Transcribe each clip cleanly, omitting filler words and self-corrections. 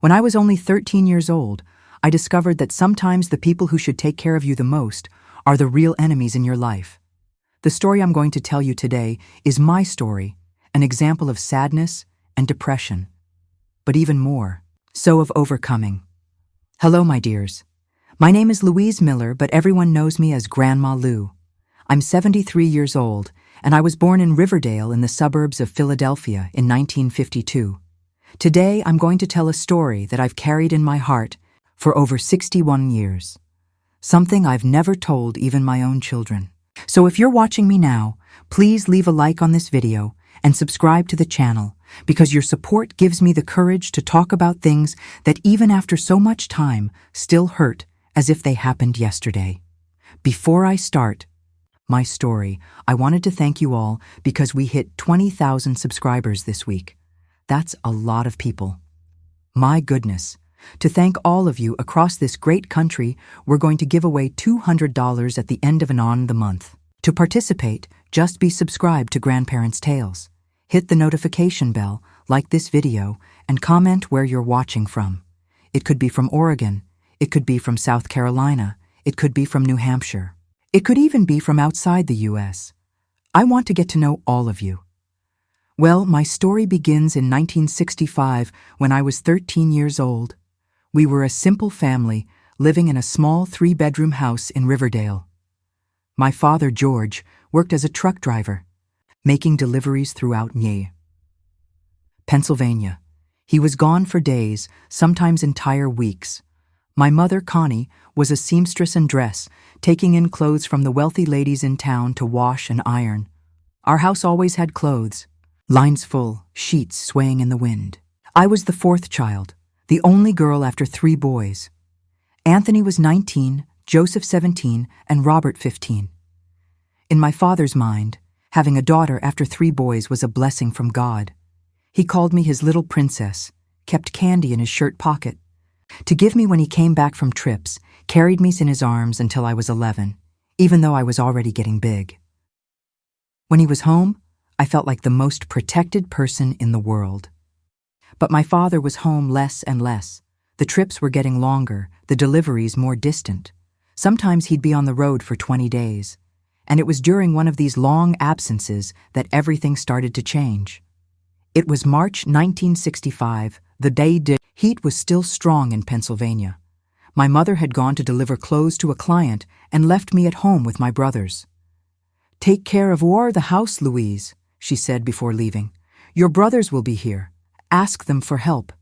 When I was only 13 years old, I discovered that sometimes the people who should take care of you the most are the real enemies in your life. The story I'm going to tell you today is my story, an example of sadness and depression, but even more, so of overcoming. Hello, my dears. My name is Louise Miller, but everyone knows me as Grandma Lou. I'm 73 years old, and I was born in Riverdale in the suburbs of Philadelphia in 1952. Today, I'm going to tell a story that I've carried in my heart for over 61 years. Something I've never told even my own children. So if you're watching me now, please leave a like on this video and subscribe to the channel, because your support gives me the courage to talk about things that even after so much time still hurt as if they happened yesterday. Before I start my story, I wanted to thank you all because we hit 20,000 subscribers this week. That's a lot of people. My goodness. To thank all of you across this great country, we're going to give away $200 at the end of the month. To participate, just be subscribed to Grandparents' Tales. Hit the notification bell, like this video, and comment where you're watching from. It could be from Oregon. It could be from South Carolina. It could be from New Hampshire. It could even be from outside the U.S. I want to get to know all of you. Well, my story begins in 1965 when I was 13 years old. We were a simple family living in a small 3-bedroom house in Riverdale. My father, George, worked as a truck driver, making deliveries throughout Pennsylvania. He was gone for days, sometimes entire weeks. My mother, Connie, was a seamstress and dress, taking in clothes from the wealthy ladies in town to wash and iron. Our house always had clothes, lines full, sheets swaying in the wind. I was the 4th child, the only girl after 3 boys. Anthony was 19, Joseph 17, and Robert 15. In my father's mind, having a daughter after 3 boys was a blessing from God. He called me his little princess, kept candy in his shirt pocket, to give me when he came back from trips, carried me in his arms until I was 11, even though I was already getting big. When he was home, I felt like the most protected person in the world. But my father was home less and less. The trips were getting longer, the deliveries more distant. Sometimes he'd be on the road for 20 days. And it was during one of these long absences that everything started to change. It was March 1965, the day heat was still strong in Pennsylvania. My mother had gone to deliver clothes to a client and left me at home with my brothers. "Take care of the house, Louise," she said before leaving. "Your brothers will be here. Ask them for help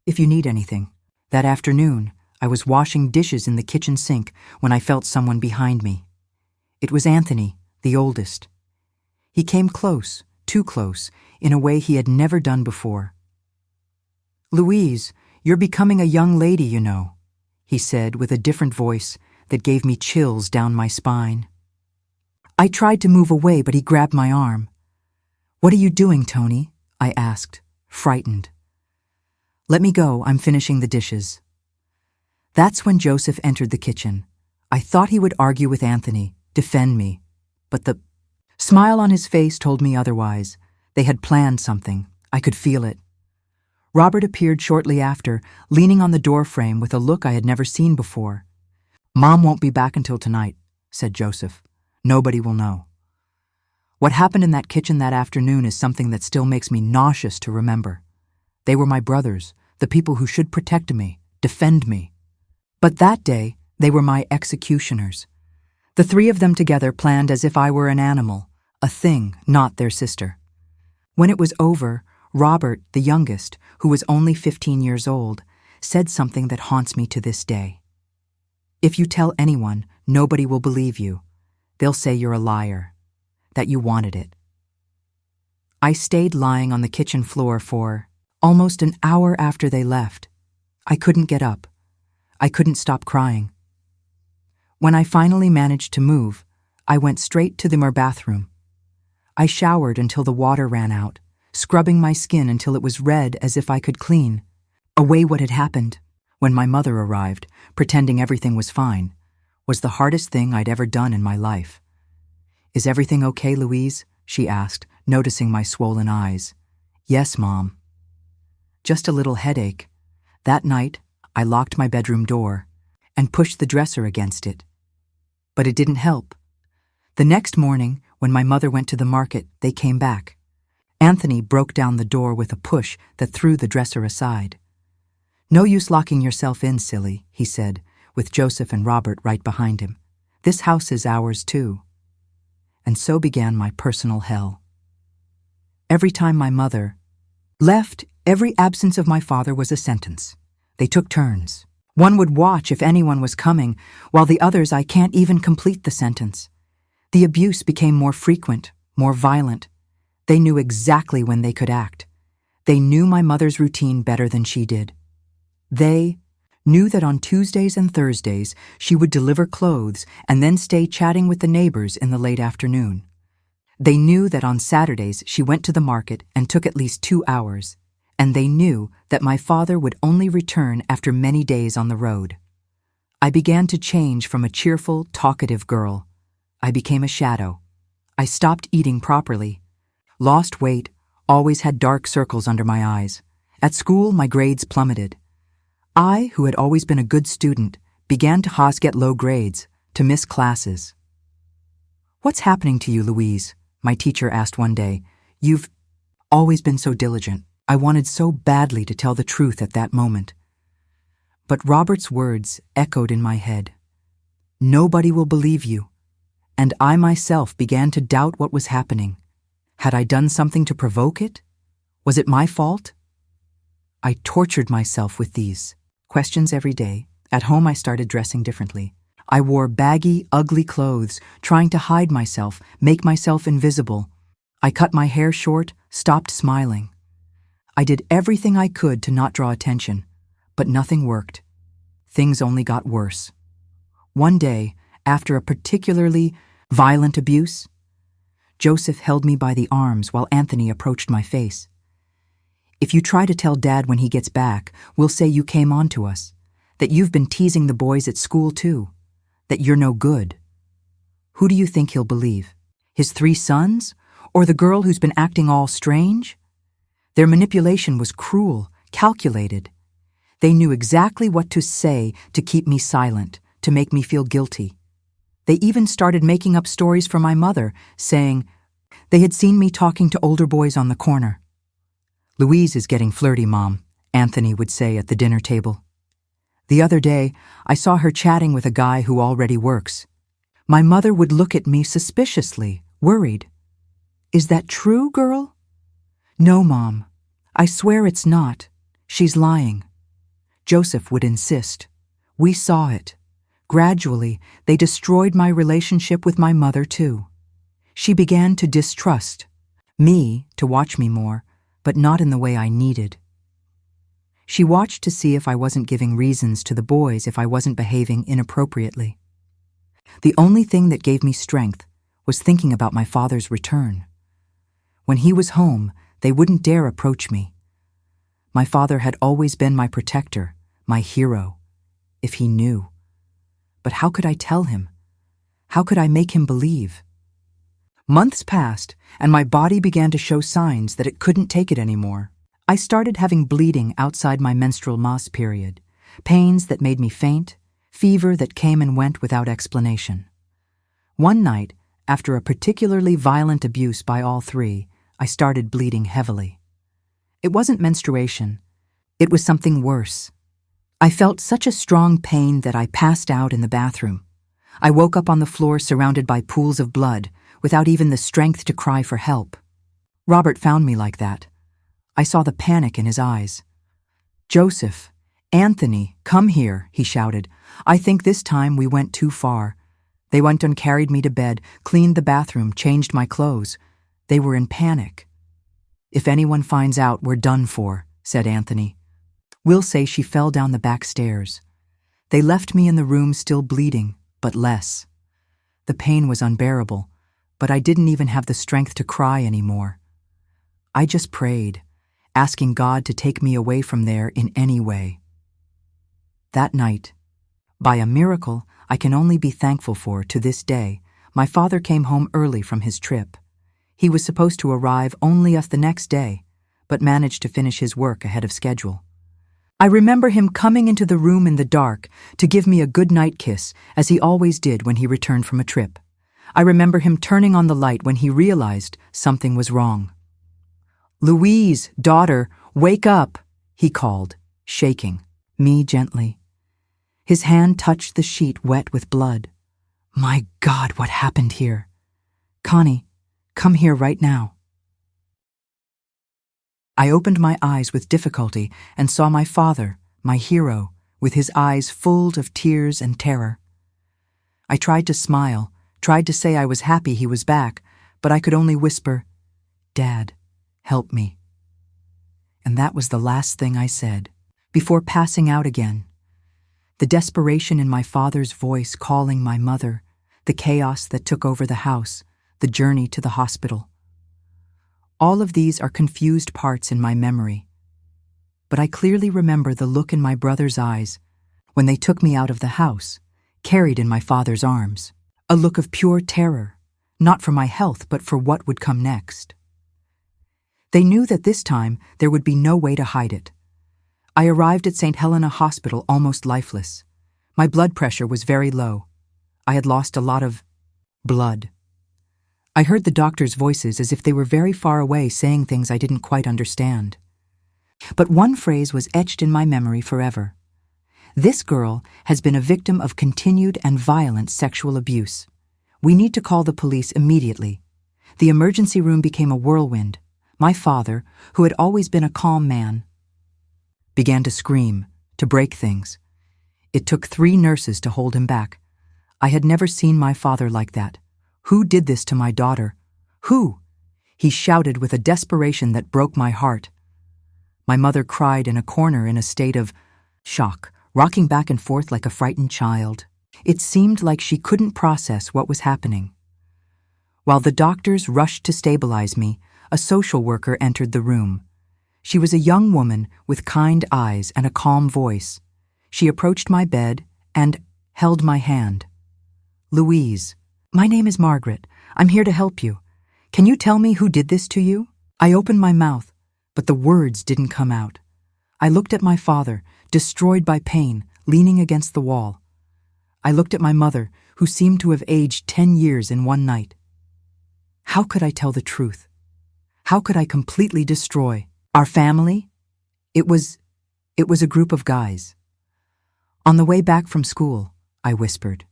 if you need anything." That afternoon, I was washing dishes in the kitchen sink when I felt someone behind me. It was Anthony, the oldest. He came close, too close, in a way he had never done before. "Louise, you're becoming a young lady, you know," he said with a different voice that gave me chills down my spine. I tried to move away, but he grabbed my arm. "What are you doing, Tony?" I asked, frightened. "Let me go, I'm finishing the dishes." That's when Joseph entered the kitchen. I thought he would argue with Anthony, defend me, but the smile on his face told me otherwise. They had planned something. I could feel it. Robert appeared shortly after, leaning on the doorframe with a look I had never seen before. "Mom won't be back until tonight," said Joseph. "Nobody will know." What happened in that kitchen that afternoon is something that still makes me nauseous to remember. They were my brothers, the people who should protect me, defend me. But that day, they were my executioners. The 3 of them together planned as if I were an animal, a thing, not their sister. When it was over, Robert, the youngest, who was only 15 years old, said something that haunts me to this day. "If you tell anyone, nobody will believe you. They'll say you're a liar, that you wanted it." I stayed lying on the kitchen floor for almost an hour after they left. I couldn't get up. I couldn't stop crying. When I finally managed to move, I went straight to the bathroom. I showered until the water ran out, scrubbing my skin until it was red as if I could clean away what had happened. When my mother arrived, pretending everything was fine, was the hardest thing I'd ever done in my life. "Is everything okay, Louise?" she asked, noticing my swollen eyes. "Yes, Mom." "Just a little headache. That night, I locked my bedroom door and pushed the dresser against it. But it didn't help. The next morning, when my mother went to the market, they came back. Anthony broke down the door with a push that threw the dresser aside. "No use locking yourself in, silly," he said, with Joseph and Robert right behind him. "This house is ours too." And so began my personal hell. Every time my mother left, every absence of my father was a sentence. They took turns. One would watch if anyone was coming, while the others I can't even complete the sentence. The abuse became more frequent, more violent. They knew exactly when they could act. They knew my mother's routine better than she did. They knew that on Tuesdays and Thursdays she would deliver clothes and then stay chatting with the neighbors in the late afternoon. They knew that on Saturdays she went to the market and took at least 2 hours, and they knew that my father would only return after many days on the road. I began to change from a cheerful, talkative girl. I became a shadow. I stopped eating properly, lost weight, always had dark circles under my eyes. At school, my grades plummeted. I, who had always been a good student, began to get low grades, to miss classes. "What's happening to you, Louise?" my teacher asked one day. "You've always been so diligent." I wanted so badly to tell the truth at that moment. But Robert's words echoed in my head. "Nobody will believe you." And I myself began to doubt what was happening. Had I done something to provoke it? Was it my fault? I tortured myself with these questions every day. At home, I started dressing differently. I wore baggy, ugly clothes, trying to hide myself, make myself invisible. I cut my hair short, stopped smiling. I did everything I could to not draw attention, but nothing worked. Things only got worse. One day, after a particularly violent abuse, Joseph held me by the arms while Anthony approached my face. "If you try to tell Dad when he gets back, we'll say you came on to us, that you've been teasing the boys at school too, that you're no good." Who do you think he'll believe? His 3 sons? Or the girl who's been acting all strange? Their manipulation was cruel, calculated. They knew exactly what to say to keep me silent, to make me feel guilty. They even started making up stories for my mother, saying they had seen me talking to older boys on the corner. "Louise is getting flirty, Mom," Anthony would say at the dinner table. The other day, I saw her chatting with a guy who already works. My mother would look at me suspiciously, worried. "Is that true, girl?" "No, Mom. I swear it's not. She's lying." Joseph would insist. We saw it. Gradually, they destroyed my relationship with my mother, too. She began to distrust me, to watch me more, but not in the way I needed. She watched to see if I wasn't giving reasons to the boys if I wasn't behaving inappropriately. The only thing that gave me strength was thinking about my father's return. When he was home, they wouldn't dare approach me. My father had always been my protector, my hero, if he knew. But how could I tell him? How could I make him believe? Months passed, and my body began to show signs that it couldn't take it anymore. I started having bleeding outside my menstrual mass period, pains that made me faint, fever that came and went without explanation. One night, after a particularly violent abuse by all 3, I started bleeding heavily. It wasn't menstruation. It was something worse. I felt such a strong pain that I passed out in the bathroom. I woke up on the floor surrounded by pools of blood, without even the strength to cry for help. Robert found me like that. I saw the panic in his eyes. "Joseph, Anthony, come here," he shouted. I think this time we went too far. They went and carried me to bed, cleaned the bathroom, changed my clothes. They were in panic. "If anyone finds out, we're done for," said Anthony. "We'll say she fell down the back stairs." They left me in the room still bleeding, but less. The pain was unbearable, but I didn't even have the strength to cry anymore. I just prayed, asking God to take me away from there in any way. That night, by a miracle I can only be thankful for to this day, my father came home early from his trip. He was supposed to arrive only the next day, but managed to finish his work ahead of schedule. I remember him coming into the room in the dark to give me a good-night kiss, as he always did when he returned from a trip. I remember him turning on the light when he realized something was wrong. "Louise, daughter, wake up," he called, shaking me gently. His hand touched the sheet wet with blood. My God, what happened here? "Connie, come here right now." I opened my eyes with difficulty and saw my father, my hero, with his eyes full of tears and terror. I tried to smile, tried to say I was happy he was back, but I could only whisper, "Dad, help me." And that was the last thing I said, before passing out again. The desperation in my father's voice calling my mother, the chaos that took over the house, the journey to the hospital. All of these are confused parts in my memory. But I clearly remember the look in my brother's eyes when they took me out of the house, carried in my father's arms. A look of pure terror, not for my health but for what would come next. They knew that this time there would be no way to hide it. I arrived at St. Helena Hospital almost lifeless. My blood pressure was very low. I had lost a lot of blood. I heard the doctors' voices as if they were very far away saying things I didn't quite understand. But one phrase was etched in my memory forever. "This girl has been a victim of continued and violent sexual abuse. We need to call the police immediately." The emergency room became a whirlwind. My father, who had always been a calm man, began to scream, to break things. It took 3 nurses to hold him back. I had never seen my father like that. "Who did this to my daughter? Who?" he shouted with a desperation that broke my heart. My mother cried in a corner in a state of shock, rocking back and forth like a frightened child. It seemed like she couldn't process what was happening. While the doctors rushed to stabilize me, a social worker entered the room. She was a young woman with kind eyes and a calm voice. She approached my bed and held my hand. "Louise, my name is Margaret. I'm here to help you. Can you tell me who did this to you?" I opened my mouth, but the words didn't come out. I looked at my father, destroyed by pain, leaning against the wall. I looked at my mother, who seemed to have aged 10 years in one night. How could I tell the truth? How could I completely destroy our family? It was a group of guys. "On the way back from school," I whispered.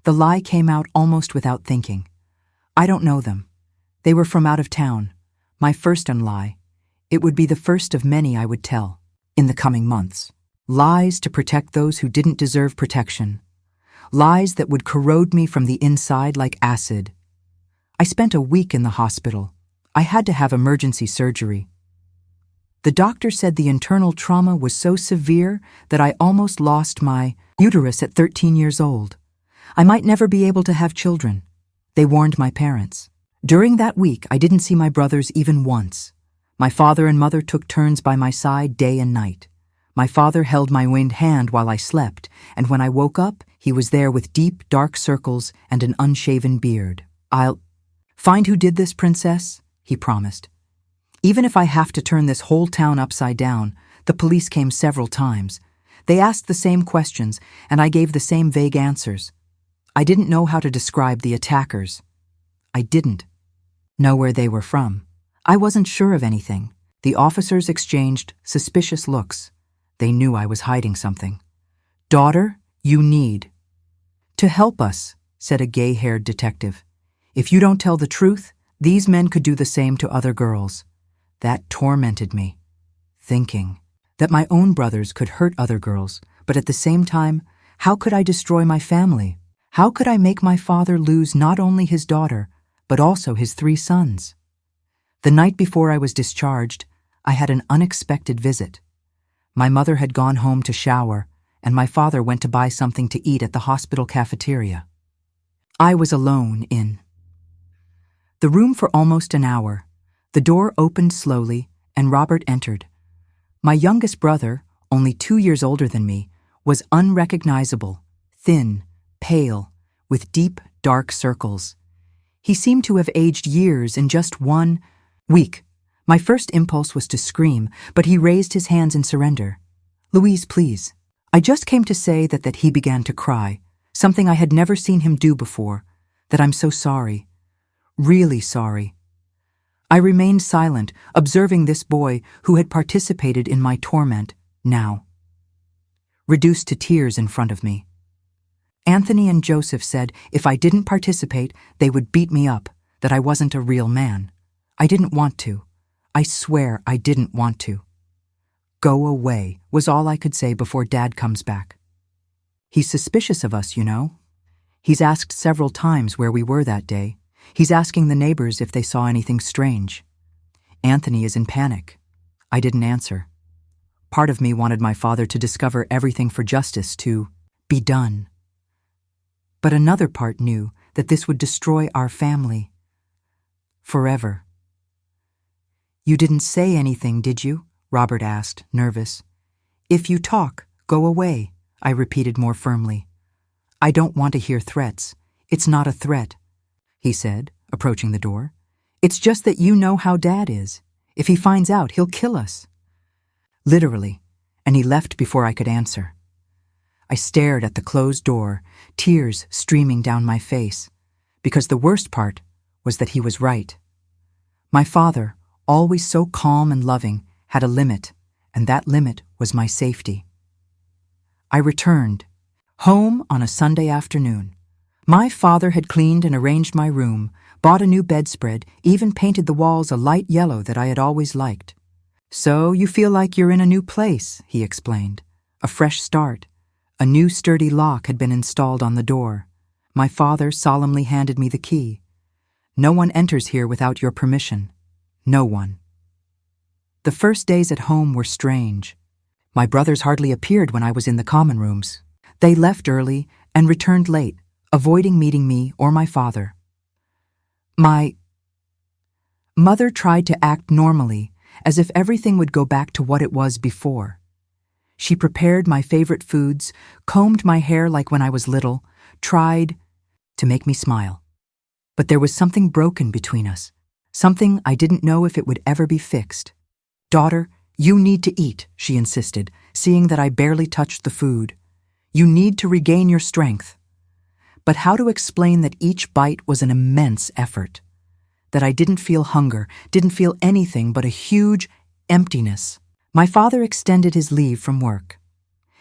The lie came out almost without thinking. "I don't know them. They were from out of town." My first lie. It would be the first of many I would tell in the coming months. Lies to protect those who didn't deserve protection. Lies that would corrode me from the inside like acid. I spent a week in the hospital. I had to have emergency surgery. The doctor said the internal trauma was so severe that I almost lost my uterus at 13 years old. I might never be able to have children. They warned my parents. During that week, I didn't see my brothers even once. My father and mother took turns by my side day and night. My father held my weaned hand while I slept, and when I woke up, he was there with deep, dark circles and an unshaven beard. "I'll find who did this, princess," he promised. "Even if I have to turn this whole town upside down." The police came several times. They asked the same questions, and I gave the same vague answers. I didn't know how to describe the attackers. I didn't know where they were from. I wasn't sure of anything. The officers exchanged suspicious looks. They knew I was hiding something. "Daughter, you need to help us," said a gay-haired detective. "If you don't tell the truth, these men could do the same to other girls." That tormented me, thinking that my own brothers could hurt other girls, but at the same time, how could I destroy my family? How could I make my father lose not only his daughter, but also his 3 sons? The night before I was discharged, I had an unexpected visit. My mother had gone home to shower, and my father went to buy something to eat at the hospital cafeteria. I was alone in the room for almost an hour. The door opened slowly, and Robert entered. My youngest brother, only 2 years older than me, was unrecognizable, thin, pale, with deep, dark circles. He seemed to have aged years in just 1 week. My first impulse was to scream, but he raised his hands in surrender. Louise, please. I just came to say that he began to cry, something I had never seen him do before, that I'm so sorry. Really sorry. I remained silent, observing this boy who had participated in my torment, now reduced to tears in front of me. Anthony and Joseph said if I didn't participate, they would beat me up, that I wasn't a real man. I didn't want to. I swear I didn't want to. Go away was all I could say before Dad comes back. He's suspicious of us, you know. He's asked several times where we were that day. He's asking the neighbors if they saw anything strange. Anthony is in panic. I didn't answer. Part of me wanted my father to discover everything for justice to be done. But another part knew that this would destroy our family. Forever. You didn't say anything, did you? Robert asked, nervous. If you talk, go away, I repeated more firmly. I don't want to hear threats. It's not a threat, he said, approaching the door. It's just that you know how Dad is. If he finds out, he'll kill us. Literally, and he left before I could answer. I stared at the closed door, tears streaming down my face, because the worst part was that he was right. My father, always so calm and loving, had a limit, and that limit was my safety. I returned, home on a Sunday afternoon. My father had cleaned and arranged my room, bought a new bedspread, even painted the walls a light yellow that I had always liked. So you feel like you're in a new place, he explained. A fresh start. A new sturdy lock had been installed on the door. My father solemnly handed me the key. No one enters here without your permission. No one. The first days at home were strange. My brothers hardly appeared when I was in the common rooms. They left early and returned late, avoiding meeting me or my father. My mother tried to act normally, as if everything would go back to what it was before. She prepared my favorite foods, combed my hair like when I was little, tried to make me smile. But there was something broken between us, something I didn't know if it would ever be fixed. Daughter, you need to eat, she insisted, seeing that I barely touched the food. You need to regain your strength. But how to explain that each bite was an immense effort? That I didn't feel hunger, didn't feel anything but a huge emptiness. My father extended his leave from work.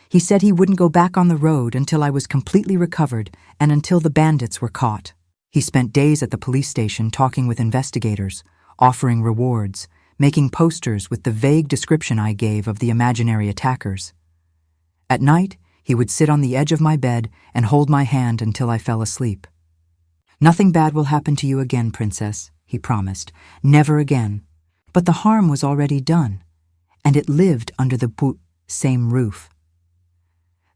He said he wouldn't go back on the road until I was completely recovered and until the bandits were caught. He spent days at the police station talking with investigators, offering rewards, making posters with the vague description I gave of the imaginary attackers. At night, he would sit on the edge of my bed and hold my hand until I fell asleep. Nothing bad will happen to you again, Princess, he promised. Never again. But the harm was already done, and it lived under the same roof.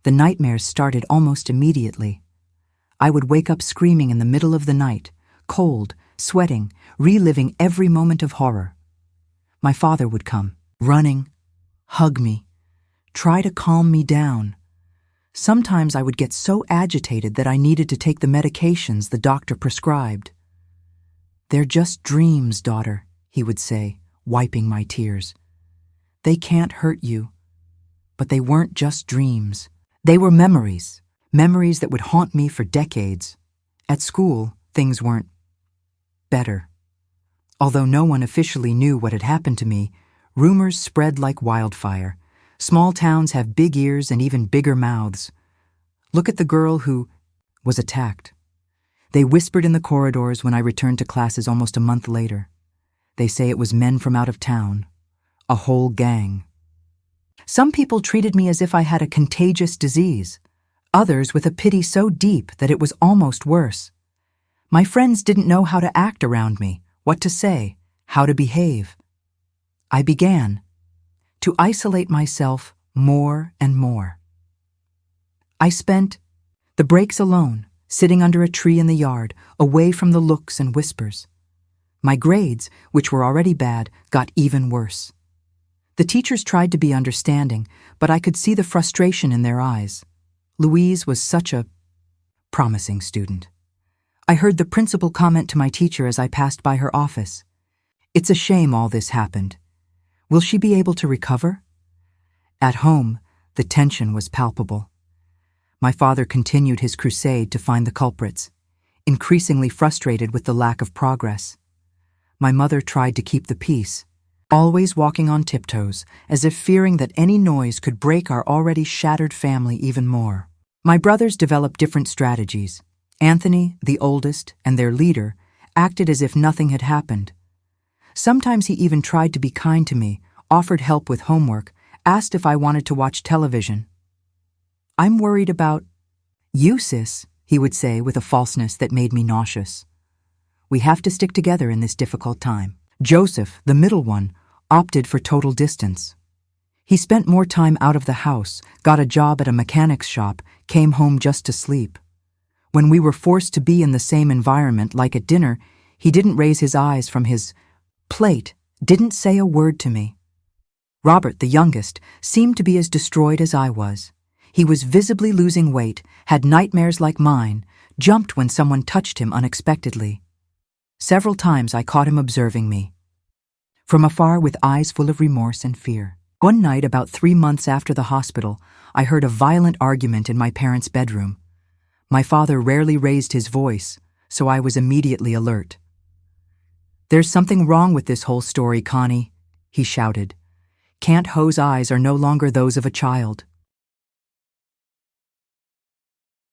The nightmares started almost immediately. I would wake up screaming in the middle of the night, cold, sweating, reliving every moment of horror. My father would come, running, hug me, try to calm me down. Sometimes I would get so agitated that I needed to take the medications the doctor prescribed. They're just dreams, daughter, he would say, wiping my tears. They can't hurt you. But they weren't just dreams. They were memories, memories that would haunt me for decades. At school, things weren't better. Although no one officially knew what had happened to me, rumors spread like wildfire. Small towns have big ears and even bigger mouths. Look at the girl who was attacked. They whispered in the corridors when I returned to classes almost a month later. They say it was men from out of town, a whole gang. Some people treated me as if I had a contagious disease, others with a pity so deep that it was almost worse. My friends didn't know how to act around me, what to say, how to behave. I began to isolate myself more and more. I spent the breaks alone, sitting under a tree in the yard, away from the looks and whispers. My grades, which were already bad, got even worse. The teachers tried to be understanding, but I could see the frustration in their eyes. Louise was such a promising student. I heard the principal comment to my teacher as I passed by her office. It's a shame all this happened. Will she be able to recover? At home, The tension was palpable. My father continued his crusade to find the culprits, increasingly frustrated with the lack of progress. My mother tried to keep the peace, always walking on tiptoes, as if fearing that any noise could break our already shattered family even more. My brothers developed different strategies. Anthony, the oldest, and their leader, acted as if nothing had happened. Sometimes he even tried to be kind to me, offered help with homework, asked if I wanted to watch television. "I'm worried about you, sis," he would say with a falseness that made me nauseous. "We have to stick together in this difficult time." Joseph, the middle one, opted for total distance. He spent more time out of the house, got a job at a mechanic's shop, came home just to sleep. When we were forced to be in the same environment, like at dinner, he didn't raise his eyes from his plate, didn't say a word to me. Robert, the youngest, seemed to be as destroyed as I was. He was visibly losing weight, had nightmares like mine, jumped when someone touched him unexpectedly. Several times I caught him observing me, from afar with eyes full of remorse and fear. One night, about 3 months after the hospital, I heard a violent argument in my parents' bedroom. My father rarely raised his voice, so I was immediately alert. "There's something wrong with this whole story, Connie," he shouted. "Can't Ho's eyes are no longer those of a child."